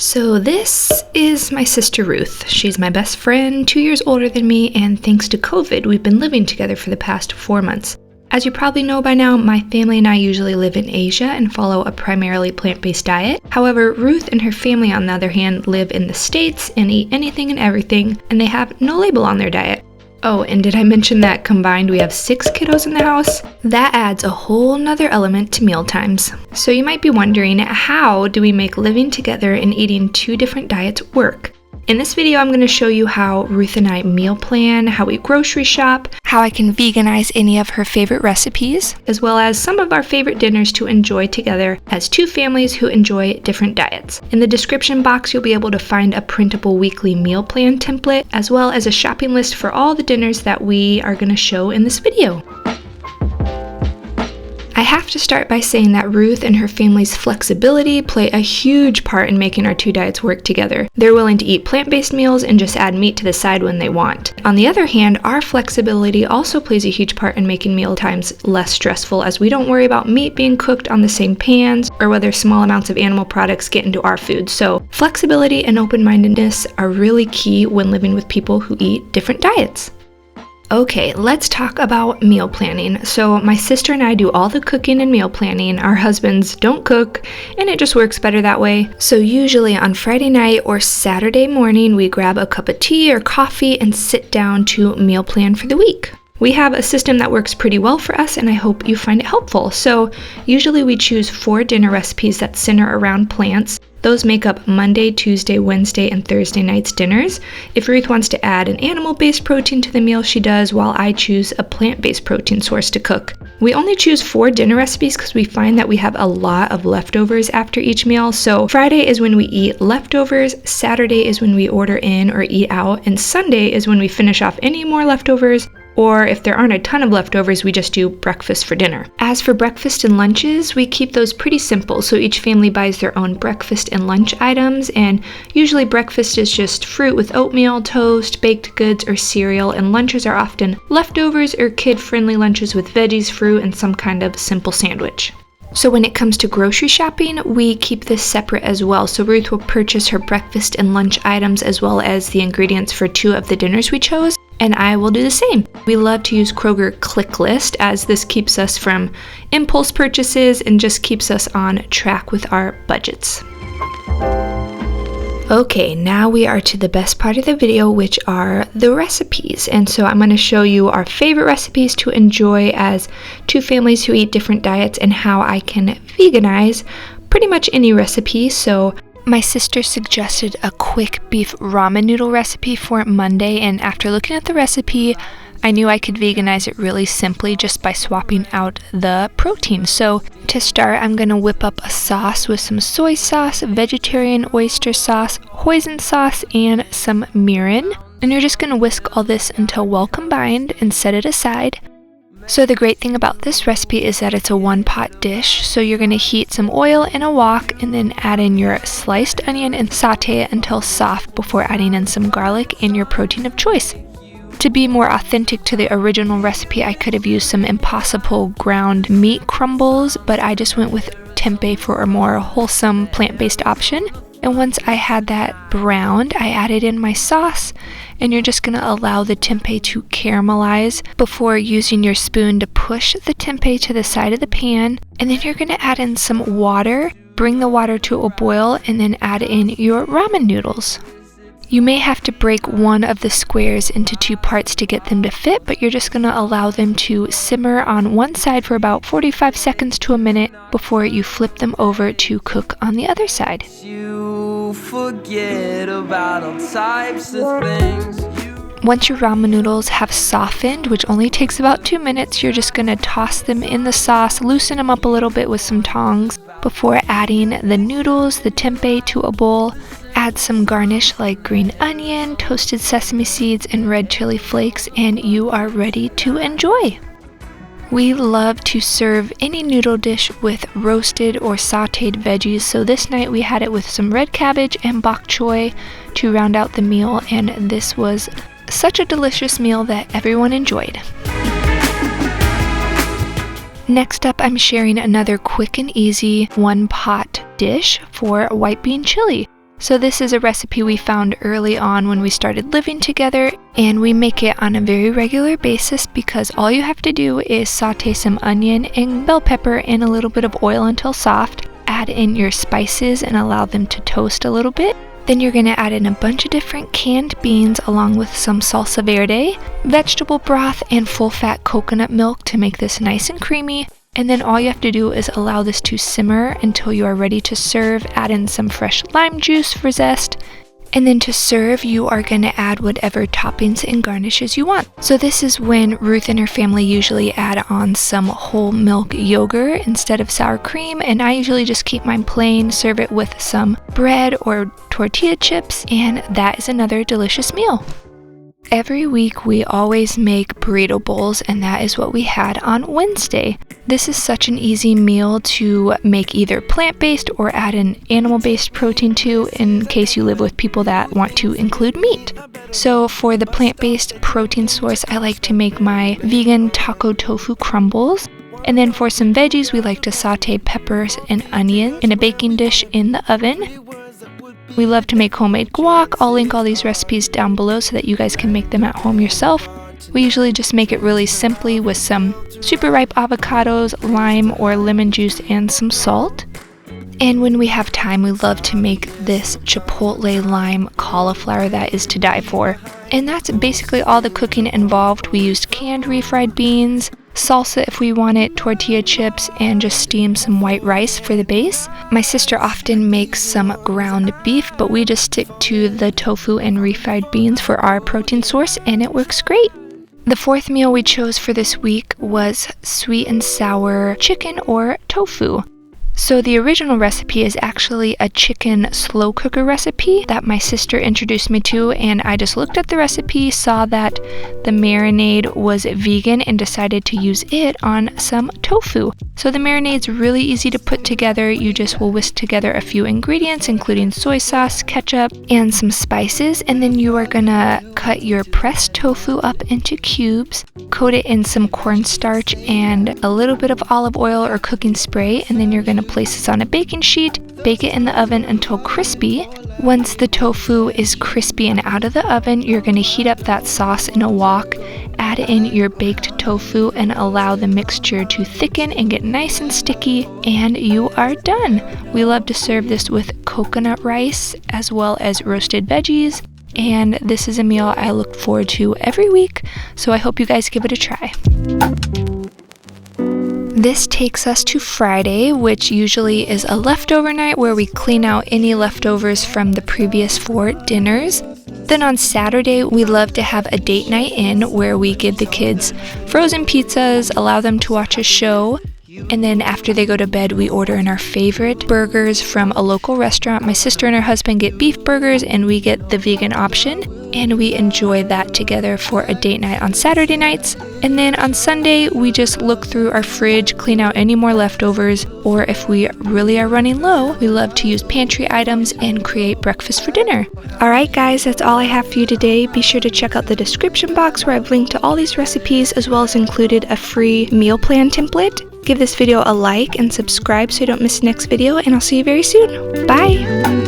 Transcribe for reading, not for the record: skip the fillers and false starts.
So this is my sister Ruth. She's my best friend, 2 years older than me, and thanks to COVID, we've been living together for the past 4 months. As you probably know by now, my family and I usually live in Asia and follow a primarily plant-based diet. However, Ruth and her family, on the other hand, live in the States and eat anything and everything, and they have no label on their diet. Oh, and did I mention that combined we have 6 kiddos in the house? That adds a whole nother element to meal times. So you might be wondering, how do we make living together and eating 2 different diets work? In this video, I'm going to show you how Ruth and I meal plan, how we grocery shop, how I can veganize any of her favorite recipes, as well as some of our favorite dinners to enjoy together as 2 families who enjoy different diets. In the description box, you'll be able to find a printable weekly meal plan template, as well as a shopping list for all the dinners that we are going to show in this video. I have to start by saying that Ruth and her family's flexibility play a huge part in making our 2 diets work together. They're willing to eat plant-based meals and just add meat to the side when they want. On the other hand, our flexibility also plays a huge part in making meal times less stressful, as we don't worry about meat being cooked on the same pans or whether small amounts of animal products get into our food. So flexibility and open-mindedness are really key when living with people who eat different diets. Okay, let's talk about meal planning. So my sister and I do all the cooking and meal planning. Our husbands don't cook, and it just works better that way. So usually on Friday night or Saturday morning, we grab a cup of tea or coffee and sit down to meal plan for the week. We have a system that works pretty well for us, and I hope you find it helpful. So usually we choose 4 dinner recipes that center around plants. Those make up Monday, Tuesday, Wednesday, and Thursday night's dinners. If Ruth wants to add an animal-based protein to the meal, she does, while I choose a plant-based protein source to cook. We only choose 4 dinner recipes because we find that we have a lot of leftovers after each meal. So Friday is when we eat leftovers, Saturday is when we order in or eat out, and Sunday is when we finish off any more leftovers. Or if there aren't a ton of leftovers, we just do breakfast for dinner. As for breakfast and lunches, we keep those pretty simple. So each family buys their own breakfast and lunch items, and usually breakfast is just fruit with oatmeal, toast, baked goods, or cereal, and lunches are often leftovers or kid-friendly lunches with veggies, fruit, and some kind of simple sandwich. So when it comes to grocery shopping, we keep this separate as well. So Ruth will purchase her breakfast and lunch items as well as the ingredients for 2 of the dinners we chose, and I will do the same. We love to use Kroger Click List, as this keeps us from impulse purchases and just keeps us on track with our budgets. Okay, now we are to the best part of the video, which are the recipes. And so I'm going to show you our favorite recipes to enjoy as 2 families who eat different diets, and how I can veganize pretty much any recipe. So my sister suggested a quick beef ramen noodle recipe for Monday, and after looking at the recipe, I knew I could veganize it really simply just by swapping out the protein. So to start, I'm going to whip up a sauce with some soy sauce, vegetarian oyster sauce, hoisin sauce, and some mirin. And you're just going to whisk all this until well combined and set it aside. So the great thing about this recipe is that it's a 1-pot dish. So you're going to heat some oil in a wok and then add in your sliced onion and saute it until soft before adding in some garlic and your protein of choice. To be more authentic to the original recipe, I could have used some Impossible ground meat crumbles, but I just went with tempeh for a more wholesome plant-based option. And once I had that browned, I added in my sauce, and you're just going to allow the tempeh to caramelize before using your spoon to push the tempeh to the side of the pan. And then you're going to add in some water, bring the water to a boil, and then add in your ramen noodles. You may have to break one of the squares into 2 parts to get them to fit, but you're just going to allow them to simmer on one side for about 45 seconds to a minute before you flip them over to cook on the other side. You forget about all types of things. Once your ramen noodles have softened, which only takes about 2 minutes, you're just going to toss them in the sauce, loosen them up a little bit with some tongs before adding the noodles, the tempeh to a bowl. Add some garnish like green onion, toasted sesame seeds, and red chili flakes, and you are ready to enjoy. We love to serve any noodle dish with roasted or sauteed veggies, so this night we had it with some red cabbage and bok choy to round out the meal, and this was such a delicious meal that everyone enjoyed. Next up, I'm sharing another quick and easy 1-pot dish for white bean chili. So this is a recipe we found early on when we started living together, and we make it on a very regular basis because all you have to do is saute some onion and bell pepper in a little bit of oil until soft, add in your spices and allow them to toast a little bit. Then you're going to add in a bunch of different canned beans along with some salsa verde, vegetable broth, and full-fat coconut milk to make this nice and creamy. And then all you have to do is allow this to simmer until you are ready to serve. Add in some fresh lime juice for zest. And then to serve, you are going to add whatever toppings and garnishes you want. So this is when Ruth and her family usually add on some whole milk yogurt instead of sour cream. And I usually just keep mine plain, serve it with some bread or tortilla chips, and that is another delicious meal. Every week we always make burrito bowls, and that is what we had on Wednesday. This is such an easy meal to make either plant-based or add an animal-based protein to in case you live with people that want to include meat. So for the plant-based protein source, I like to make my vegan taco tofu crumbles. And then for some veggies, we like to saute peppers and onion in a baking dish in the oven. We love to make homemade guac. I'll link all these recipes down below so that you guys can make them at home yourself. We usually just make it really simply with some super ripe avocados, lime or lemon juice, and some salt. And when we have time, we love to make this chipotle lime cauliflower that is to die for. And that's basically all the cooking involved. We used canned refried beans, salsa if we want it, tortilla chips, and just steam some white rice for the base. My sister often makes some ground beef, but we just stick to the tofu and refried beans for our protein source, and it works great. The fourth meal we chose for this week was sweet and sour chicken or tofu. So the original recipe is actually a chicken slow cooker recipe that my sister introduced me to, and I just looked at the recipe, saw that the marinade was vegan, and decided to use it on some tofu. So the marinade's really easy to put together. You just will whisk together a few ingredients, including soy sauce, ketchup, and some spices, and then you are gonna cut your pressed tofu up into cubes, coat it in some cornstarch and a little bit of olive oil or cooking spray, and then you're gonna place this on a baking sheet, bake it in the oven until crispy. Once the tofu is crispy and out of the oven, you're going to heat up that sauce in a wok, add in your baked tofu, and allow the mixture to thicken and get nice and sticky, and you are done. We love to serve this with coconut rice as well as roasted veggies, and this is a meal I look forward to every week, so I hope you guys give it a try. This takes us to Friday, which usually is a leftover night where we clean out any leftovers from the previous 4 dinners. Then on Saturday, we love to have a date night in where we give the kids frozen pizzas, allow them to watch a show, and then after they go to bed, we order in our favorite burgers from a local restaurant. My sister and her husband get beef burgers, and we get the vegan option, and we enjoy that together for a date night on Saturday nights. And then on Sunday, we just look through our fridge, clean out any more leftovers, or if we really are running low, we love to use pantry items and create breakfast for dinner. Alright guys, that's all I have for you today. Be sure to check out the description box where I've linked to all these recipes, as well as included a free meal plan template. Give this video a like and subscribe so you don't miss the next video, and I'll see you very soon. Bye!